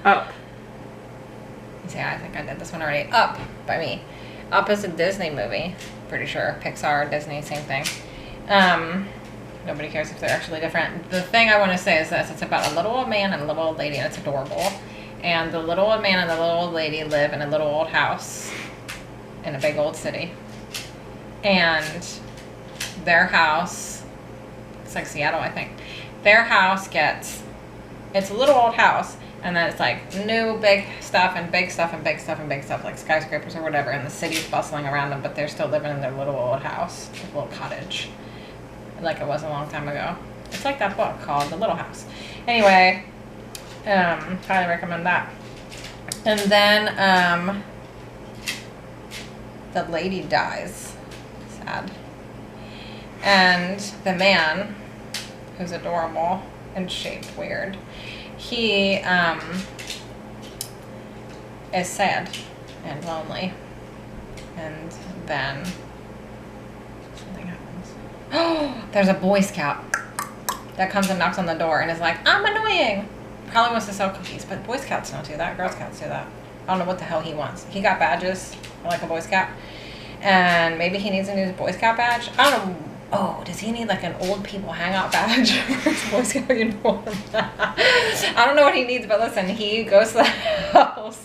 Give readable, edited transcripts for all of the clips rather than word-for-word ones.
Up. See, I think I did this one already. Up by me. Up is a Disney movie. Pretty sure. Pixar, Disney, same thing. Nobody cares if they're actually different. The thing I want to say is this. It's about a little old man and a little old lady, and it's adorable. And the little old man and the little old lady live in a little old house in a big old city. And their house, it's like Seattle, I think. Their house it's a little old house, and then it's like new big stuff and big stuff and big stuff and big stuff, like skyscrapers or whatever, and the city's bustling around them, but they're still living in their little old house, a little cottage, like it was a long time ago. It's like that book called The Little House. Anyway, highly recommend that. And then the lady dies. Sad. And the man, who's adorable and shaped weird, he is sad and lonely. And then something happens. Oh, there's a Boy Scout that comes and knocks on the door and is like, I'm annoying. Probably wants to sell cookies, but Boy Scouts don't do that. Girl Scouts do that. I don't know what the hell he wants. He got badges, like a Boy Scout. And maybe he needs a new Boy Scout badge. I don't know. Oh, does he need like an old people hangout badge for his Boy Scout uniform? I don't know what he needs, but listen, he goes to the house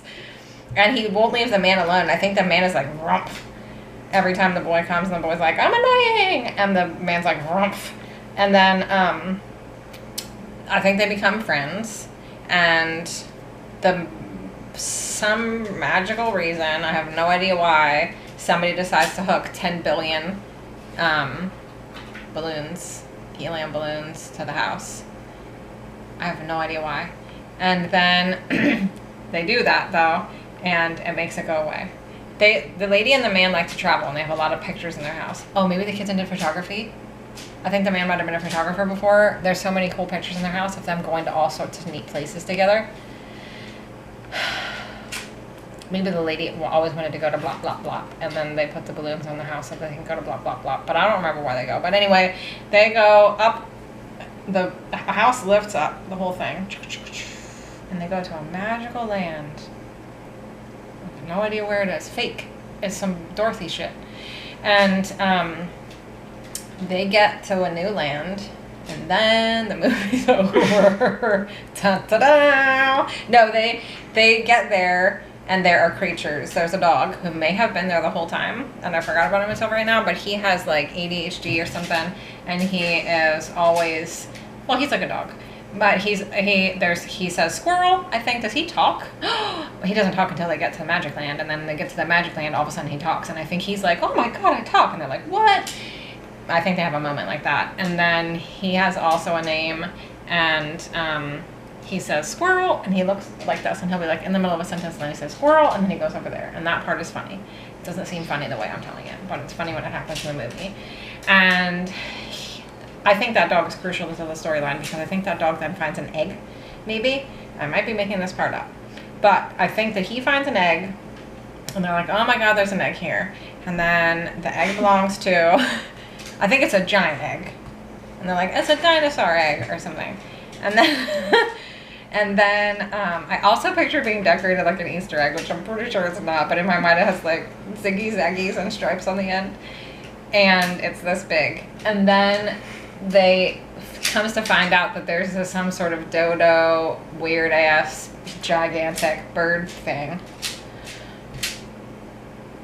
and he won't leave the man alone. I think the man is like, rump. Every time the boy comes, and the boy's like, I'm annoying. And the man's like, rump. And then I think they become friends. And some magical reason, I have no idea why, somebody decides to hook 10 billion balloons, helium balloons, to the house. I have no idea why. And then they do that though, and it makes it go away. The lady and the man like to travel, and they have a lot of pictures in their house. Oh, maybe the kids into photography? I think the man might have been a photographer before. There's so many cool pictures in their house of them going to all sorts of neat places together. Maybe the lady always wanted to go to blah, blah, blah. And then they put the balloons on the house so they can go to blah, blah, blah. But I don't remember where they go. But anyway, they go up. The house lifts up, the whole thing. And they go to a magical land. I have no idea where it is. Fake. It's some Dorothy shit. And they get to a new land. And then the movie's over. Ta-da-da! No, they get there. And there are creatures. There's a dog who may have been there the whole time, and I forgot about him until right now, but he has like ADHD or something, and he is always, well, he's like a dog, but he says squirrel, I think. Does he talk? He doesn't talk until they get to the Magic Land, and then they get to the Magic Land, all of a sudden he talks, and I think he's like, oh my god, I talk, and they're like, what? I think they have a moment like that. And then he has also a name, and he says squirrel, and he looks like this, and he'll be like in the middle of a sentence, and then he says squirrel, and then he goes over there, and that part is funny. It doesn't seem funny the way I'm telling it, but it's funny when it happens in the movie. And I think that dog is crucial to the storyline, because I think that dog then finds an egg, maybe. I might be making this part up, but I think that he finds an egg, and they're like, oh my god, there's an egg here. And then the egg belongs to, I think it's a giant egg, and they're like, it's a dinosaur egg or something. And then and then I also picture being decorated like an Easter egg, which I'm pretty sure it's not, but in my mind it has like ziggy zaggies and stripes on the end, and it's this big. And then they comes to find out that there's some sort of dodo, weird ass, gigantic bird thing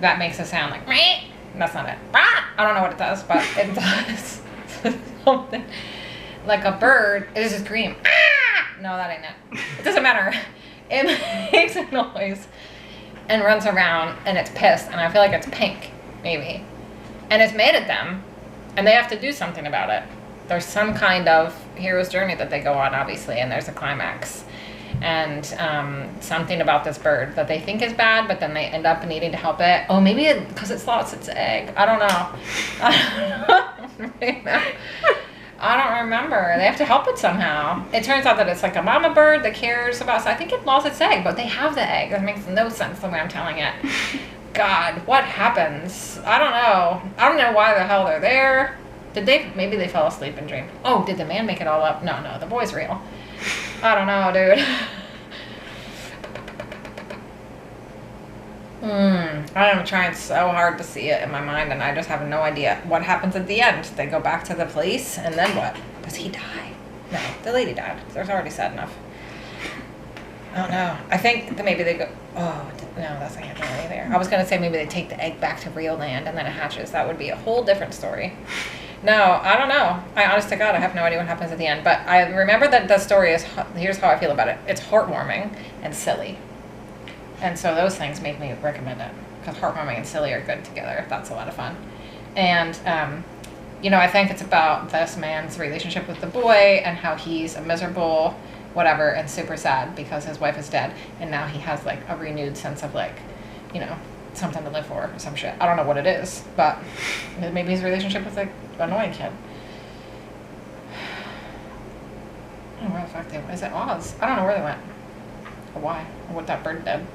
that makes a sound like meh. That's not it. I don't know what it does, but it does something like a bird. It is a scream. No, that ain't it. It doesn't matter. It makes a noise and runs around, and it's pissed, and I feel like it's pink, maybe. And it's mad at them, and they have to do something about it. There's some kind of hero's journey that they go on, obviously, and there's a climax. And something about this bird that they think is bad, but then they end up needing to help it. Oh, maybe because it's lost its egg. I don't know. I don't remember. They have to help it somehow. It turns out that it's like a mama bird that cares about, so I think it lost its egg, but they have the egg. That makes no sense the way I'm telling it. God, what happens? I don't know. I don't know why the hell they're there. Maybe they fell asleep and dreamed. Oh, did the man make it all up? No, the boy's real. I don't know, dude. I am trying so hard to see it in my mind, and I just have no idea what happens at the end. They go back to the police, and then what? Does he die? No, the lady died. There's already sad enough. I don't know. I think that maybe they go. Oh no, that's not happening either. I was gonna say maybe they take the egg back to real land and then it hatches. That would be a whole different story. No, I don't know. I honest to God, I have no idea what happens at the end. But I remember that the story is. Here's how I feel about it. It's heartwarming and silly, and so those things make me recommend it because heartwarming and silly are good together. That's a lot of fun, and I think it's about this man's relationship with the boy and how he's a miserable whatever and super sad because his wife is dead, and now he has like a renewed sense of like, something to live for or some shit. I don't know what it is, but maybe his relationship with the annoying kid. I don't know where the fuck they went. Is it Oz? I don't know where they went or why or what that bird did.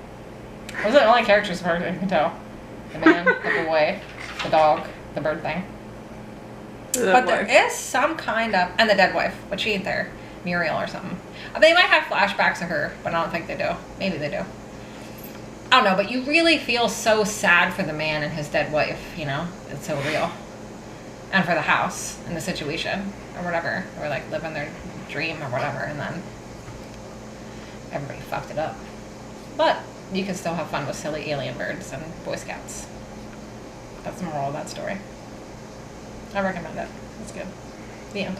Those are the only characters as far as I can tell. The man, the boy, the dog, the bird thing. But there is some kind of, and the dead wife, but she ain't there. Muriel or something. They might have flashbacks of her, but I don't think they do. Maybe they do. I don't know, but you really feel so sad for the man and his dead wife, It's so real. And for the house and the situation or whatever. Or like living their dream or whatever, and then everybody fucked it up. But you can still have fun with silly alien birds and Boy Scouts. That's the moral of that story. I recommend it. It's good. The end.